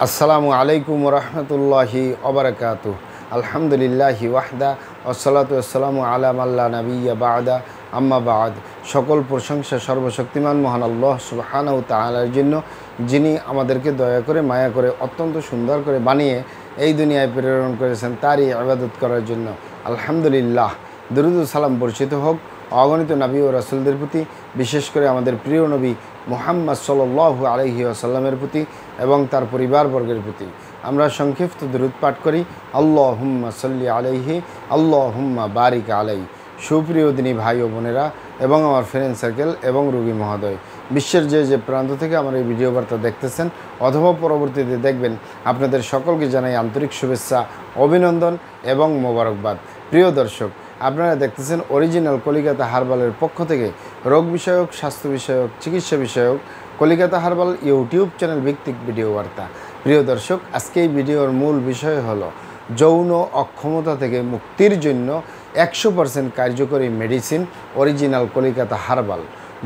আসসালামু আলাইকুম রহমতুল্লাহি ওবারাকাতুহু। আলহামদুলিল্লাহি ওয়াহদা ওয়াসসালাতু ওয়াসসালামু আলা মাল্লা নাবিয়্যা বা'দা আম্মা বা'দ। সকল প্রশংসা সর্বশক্তিমান মহান আল্লাহ সুবহানাহু ওয়া তাআলার জন্য, যিনি আমাদেরকে দয়া করে মায়া করে অত্যন্ত সুন্দর করে বানিয়ে এই দুনিয়ায় প্রেরণ করেছেন তারই ইবাদত করার জন্য। আলহামদুলিল্লাহ। দরুদ ও সালাম বর্ষিত হোক অগণিত নবী ও রাসূলদের প্রতি, বিশেষ করে আমাদের প্রিয় নবী মুহাম্মদ সাল্লাল্লাহু আলাইহি ওয়াসাল্লামের প্রতি এবং তার পরিবারবর্গের প্রতি। আমরা সংক্ষিপ্ত দরুদ পাঠ করি, আল্লাহুম্মা সাল্লি আলাইহি আল্লাহুম্মা বারিক আলাইহি। সুপ্রিয় দিনী ভাই ও বোনেরা এবং আমার ফ্রেন্ড সার্কেল এবং রোগী মহোদয়, বিশ্বের যে প্রান্ত থেকে আমার এই ভিডিও বার্তা দেখতেছেন অথবা পরবর্তীতে দেখবেন, আপনাদের সকলকে জানাই আন্তরিক শুভেচ্ছা, অভিনন্দন এবং মোবারকবাদ। প্রিয় দর্শক, আপনারা দেখতেছেন অরিজিনাল কলিকাতা হার্বালের পক্ষ থেকে রোগ বিষয়ক, স্বাস্থ্য বিষয়ক, চিকিৎসা বিষয়ক কলিকাতা হার্বাল ইউটিউব চ্যানেল ভিত্তিক ভিডিও বার্তা। প্রিয় দর্শক, আজকে এই ভিডিওর মূল বিষয় হলো যৌন অক্ষমতা থেকে মুক্তির জন্য 100% কার্যকরী মেডিসিন অরিজিনাল কলিকাতা হার্বাল।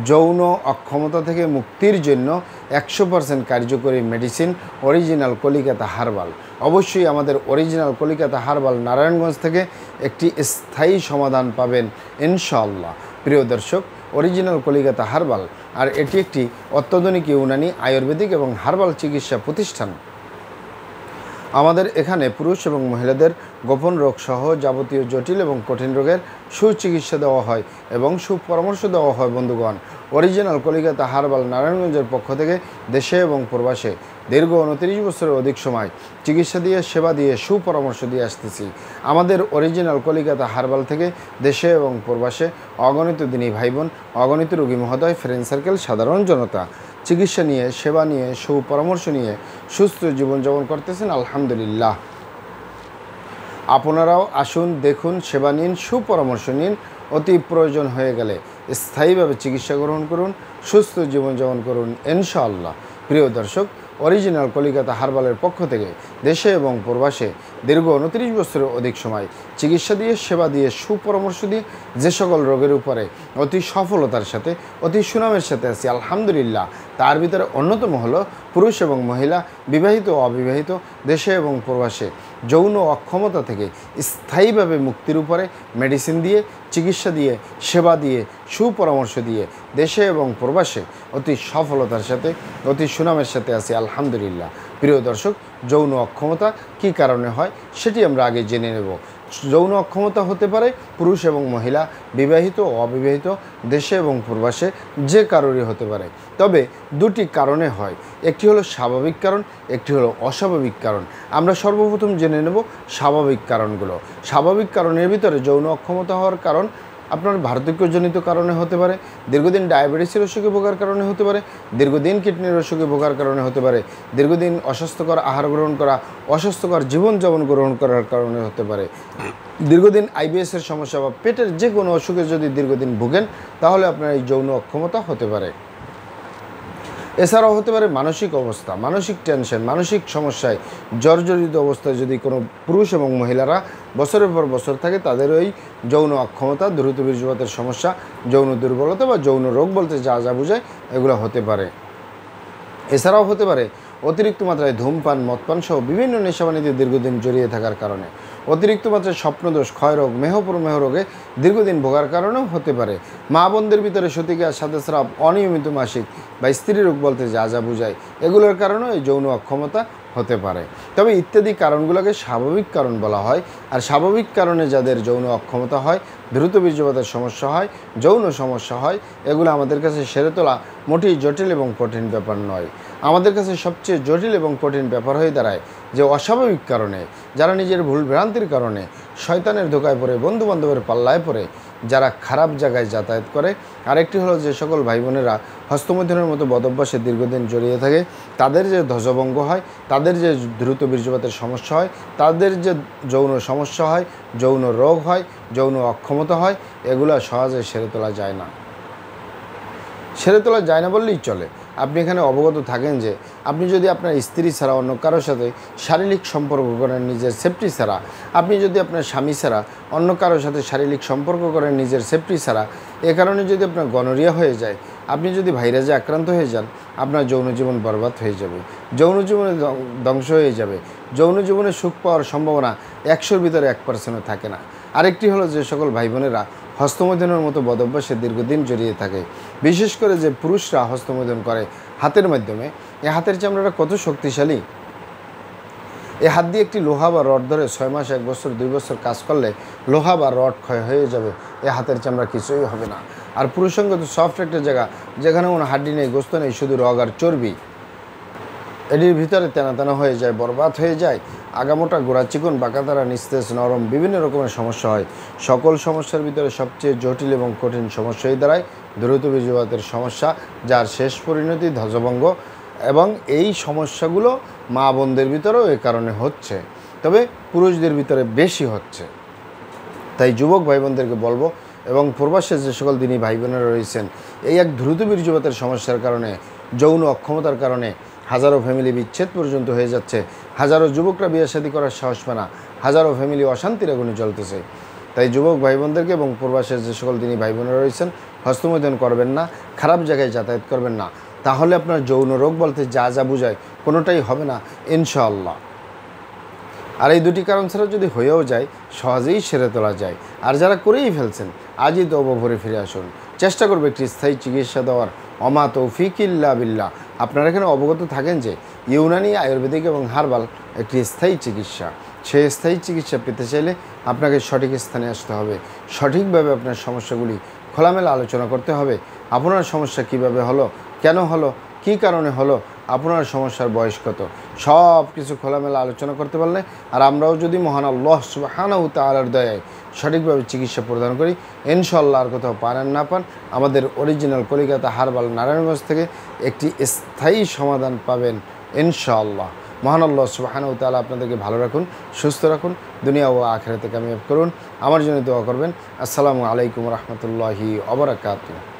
যৌন অক্ষমতা থেকে মুক্তির জন্য 100% কার্যকরী মেডিসিন অরিজিনাল কলিকাতা হার্বাল। অবশ্যই আমাদের অরিজিনাল কলিকাতা হার্বাল নারায়ণগঞ্জ থেকে একটি স্থায়ী সমাধান পাবেন ইনশাআল্লাহ। প্রিয় দর্শক, অরিজিনাল কলিকাতা হার্বাল আর এটি একটি অত্যাধুনিক ইউনানি, আয়ুর্বেদিক এবং হার্বাল চিকিৎসা প্রতিষ্ঠান। আমাদের এখানে পুরুষ এবং মহিলাদের গোপন রোগ সহ যাবতীয় জটিল এবং কঠিন রোগের সুচিকিৎসা দেওয়া হয় এবং সুপরামর্শ দেওয়া হয়। বন্ধুগণ, অরিজিনাল কলিকাতা হার্বাল নারায়ণগঞ্জের পক্ষ থেকে দেশে এবং প্রবাসে দীর্ঘ 29 বছরের অধিক সময় চিকিৎসা দিয়ে, সেবা দিয়ে, সুপরামর্শ দিয়ে আসতেছি। আমাদের অরিজিনাল কলিকাতা হার্বাল থেকে দেশে এবং প্রবাসে অগণিত দিনী ভাই বোন, অগণিত রোগী মহোদয়, ফ্রেন্ড সার্কেল, সাধারণ জনতা চিকিৎসা নিয়ে, সেবা নিয়ে, সুপরামর্শ নিয়ে সুস্থ জীবনযাপন করতেছেন। আলহামদুলিল্লাহ। আপনারাও আসুন, দেখুন, সেবা নিন, সুপরামর্শ নিন। অতি প্রয়োজন হয়ে গেলে স্থায়ীভাবে চিকিৎসা গ্রহণ করুন, সুস্থ জীবনযাপন করুন ইনশাআল্লাহ। প্রিয় দর্শক, অরিজিনাল কলিকাতা হার্বালের পক্ষ থেকে দেশে এবং প্রবাসে দীর্ঘ 29 বছরের অধিক সময় চিকিৎসা দিয়ে, সেবা দিয়ে, সুপরামর্শ দিয়ে যে সকল রোগের উপরে অতি সফলতার সাথে, অতি সুনামের সাথে আছি আলহামদুলিল্লাহ, তার ভিতরে অন্যতম হলো পুরুষ এবং মহিলা, বিবাহিত ও অবিবাহিত, দেশে এবং প্রবাসে যৌন অক্ষমতা থেকে স্থায়ীভাবে মুক্তির উপরে মেডিসিন দিয়ে, চিকিৎসা দিয়ে, সেবা দিয়ে, সুপরামর্শ দিয়ে দেশে এবং প্রবাসে অতি সফলতার সাথে, অতি সুনামের সাথে আছি আলহামদুলিল্লাহ। প্রিয় দর্শক, যৌন অক্ষমতা কী কারণে হয় সেটি আমরা আগে জেনে নেব। যৌন অক্ষমতা হতে পারে পুরুষ এবং মহিলা, বিবাহিত ও অবিবাহিত, দেশে এবং প্রবাসে যে কারোরই হতে পারে। তবে দুটি কারণে হয়, একটি হলো স্বাভাবিক কারণ, একটি হলো অস্বাভাবিক কারণ। আমরা সর্বপ্রথম জেনে নেব স্বাভাবিক কারণগুলো। স্বাভাবিক কারণের ভিতরে যৌন অক্ষমতা হওয়ার কারণ আপনার বার্ধক্যজনিত কারণে হতে পারে, দীর্ঘদিন ডায়াবেটিসের অসুখে ভোগার কারণে হতে পারে, দীর্ঘদিন কিডনির অসুখে ভোগার কারণে হতে পারে, দীর্ঘদিন অস্বাস্থ্যকর আহার গ্রহণ করা, অস্বাস্থ্যকর জীবনযাপন গ্রহণ করার কারণে হতে পারে, দীর্ঘদিন আইবিএসের সমস্যা বা পেটের যে কোনো অসুখে যদি দীর্ঘদিন ভোগেন তাহলে আপনার এই যৌন অক্ষমতা হতে পারে। এছাড়াও হতে পারে মানসিক অবস্থা, মানসিক টেনশন, মানসিক সমস্যায় জর্জরিত অবস্থায় যদি কোনো পুরুষ এবং মহিলারা বছরের পর বছর থাকে, তাদের ওই যৌন অক্ষমতা, দ্রুত বীর্যপাতের সমস্যা, যৌন দুর্বলতা বা যৌন রোগ বলতে যা যা বোঝায় এগুলো হতে পারে। এছাড়াও হতে পারে অতিরিক্ত মাত্রায় ধূমপান, মদপান সহ বিভিন্ন নেশাবানিতে দীর্ঘদিন জড়িয়ে থাকার কারণে, অতিরিক্ত মাত্রায় স্বপ্নদোষ, ক্ষয়রোগ, মেহপ্রমেহ রোগে দীর্ঘদিন ভোগার কারণেও হতে পারে। মা বোনদের ভিতরে সতিকা, সাদাস্রাব, অনিয়মিত মাসিক বা স্ত্রী রোগ বলতে যা যা বোঝায় এগুলোর কারণেও এই যৌন অক্ষমতা হতে পারে। তবে ইত্যাদি কারণগুলোকে স্বাভাবিক কারণ বলা হয়। আর স্বাভাবিক কারণে যাদের যৌন অক্ষমতা হয়, দ্রুত বীর্যপাতের সমস্যা হয়, যৌন সমস্যা হয়, এগুলো আমাদের কাছে সেরে তোলা মোটেই জটিল এবং কঠিন ব্যাপার নয়। আমাদের কাছে সবচেয়ে জটিল এবং কঠিন ব্যাপার হয়ে দাঁড়ায় যে অস্বাভাবিক কারণে, যারা নিজের ভুল ভ্রান্তির কারণে শয়তানের ধোকায় পড়ে, বন্ধুবান্ধবের পাল্লায় পড়ে যারা খারাপ জায়গায় যাতায়াত করে। আরেকটি হলো যে সকল ভাই বোনেরা হস্তমৈথুনের মতো বদভ্যাসে দীর্ঘদিন জড়িয়ে থাকে, তাদের যে ধ্বজভঙ্গ হয়, তাদের যে দ্রুত বীর্যপাতের সমস্যা হয়, তাদের যে যৌন সমস্যা হয়, যৌন রোগ হয়, যৌন অক্ষমতা হয়, এগুলো সহজে সেরে তোলা যায় না। সেরে তোলা যায় না বললেই চলে। আপনি এখানে অবগত থাকেন যে আপনি যদি আপনার স্ত্রী ছাড়া অন্য কারোর সাথে শারীরিক সম্পর্ক করেন নিজের সেফটি ছাড়া, আপনি যদি আপনার স্বামী ছাড়া অন্য কারোর সাথে শারীরিক সম্পর্ক করেন নিজের সেফটি ছাড়া, এ কারণে যদি আপনার গনোরিয়া হয়ে যায়, আপনি যদি ভাইরাসে আক্রান্ত হয়ে যান, আপনার যৌন জীবন বরবাদ হয়ে যাবে, যৌন জীবনে ধ্বংস হয়ে যাবে। যৌন জীবনে সুখ পাওয়ার সম্ভাবনা 100-র ভিতরে 1%ও থাকে না। আরেকটি হলো যে সকল ভাই বোনেরা হস্তমৈথুনের মতো বদভ্যাসে দীর্ঘদিন জড়িয়ে থাকে, বিশেষ করে যে পুরুষরা হস্তমৈথুন করে হাতের মাধ্যমে, এই হাতের চামড়াটা কত শক্তিশালী। এই হাত দিয়ে একটি লোহা বা রড ধরে 6 মাস, 1 বছর, 2 বছর কাজ করলে লোহা বা রড ক্ষয় হয়ে যাবে, এই হাতের চামড়া কিছুই হবে না। আর পুরুষাঙ্গ তো সফট একটা জায়গা, যেখানে কোনো হাড্ডি নেই, গোস্ত নেই, শুধু রগ আর চর্বি। এটির ভিতরে তেনা তেনা হয়ে যায়, বরবাদ হয়ে যায়, আগামোটা, গোড়া চিকন, বাঁকাতারা, নিস্তেজ, নরম, বিভিন্ন রকমের সমস্যা হয়। সকল সমস্যার ভিতরে সবচেয়ে জটিল এবং কঠিন সমস্যাই দাঁড়ায় দ্রুত বীর্যপাতের সমস্যা, যার শেষ পরিণতি ধ্বজভঙ্গ। এবং এই সমস্যাগুলো মা বোনদের ভিতরেও এ কারণে হচ্ছে, তবে পুরুষদের ভিতরে বেশি হচ্ছে। তাই যুবক ভাই বোনদেরকে বলবো, এবং প্রবাসে যে সকল দিনী ভাই বোনেরা রয়েছেন, এই এক দ্রুত বীর্যপাতের সমস্যার কারণে, যৌন অক্ষমতার কারণে হাজারো ফ্যামিলি বিচ্ছেদ পর্যন্ত হয়ে যাচ্ছে, হাজারো যুবকরা বিয়ে শাদী করার সাহস পায় না, হাজারো ফ্যামিলি অশান্তির আগুনে জ্বলতেছে। তাই যুবক ভাই বোনদেরকে এবং প্রবাসের যে সকল দিনী ভাই বোনেরা রয়েছেন, হস্তমৈথুন করবেন না, খারাপ জায়গায় যাতায়াত করবেন না, তাহলে আপনার যৌন রোগ বলতে যা যা বোঝায় কোনোটাই হবে না ইনশাআল্লাহ। আর এই দুটি কারণ ছাড়া যদি হয়েও যায়, সহজেই সেরে তোলা যায়। আর যারা করেই ফেলছেন, আজই তওবা ভরে ফিরে আসুন, চেষ্টা করবে একটি স্থায়ী চিকিৎসা দেওয়ার। অমা তৌফিক ইল্লা বিল্লাহ। আপনারা এখানে অবগত থাকেন যে ইউনানি, আয়ুর্বেদিক এবং হার্বাল একটি স্থায়ী চিকিৎসা। সেই স্থায়ী চিকিৎসা পেতে চাইলে আপনাকে সঠিক স্থানে আসতে হবে, সঠিকভাবে আপনার সমস্যাগুলি খোলামেলা আলোচনা করতে হবে। আপনার সমস্যা কিভাবে হলো, কেন হলো, কী কারণে হলো, আপনার সমস্যার বয়স কত, সব কিছু খোলামেলা আলোচনা করতে পারলে, আর আমরাও যদি মহান আল্লাহ সুবহানাহু ওয়া তাআলার দয়ায় সঠিকভাবে চিকিৎসা প্রদান করি, ইনশাআল্লাহ আর কোথাও পান আর না পান, আমাদের অরিজিনাল কলিকাতা হার্বাল নারায়ণগঞ্জ থেকে একটি স্থায়ী সমাধান পাবেন ইনশাআল্লাহ। মহান আল্লাহ সুবহানাহু ওয়া তাআলা আপনাদেরকে ভালো রাখুন, সুস্থ রাখুন, দুনিয়া ও আখিরাতে কামিয়াব করুন। আমার জন্য দোয়া করবেন। আসসালামু আলাইকুম রহমতুল্লাহি ওয়া বারাকাতুহু।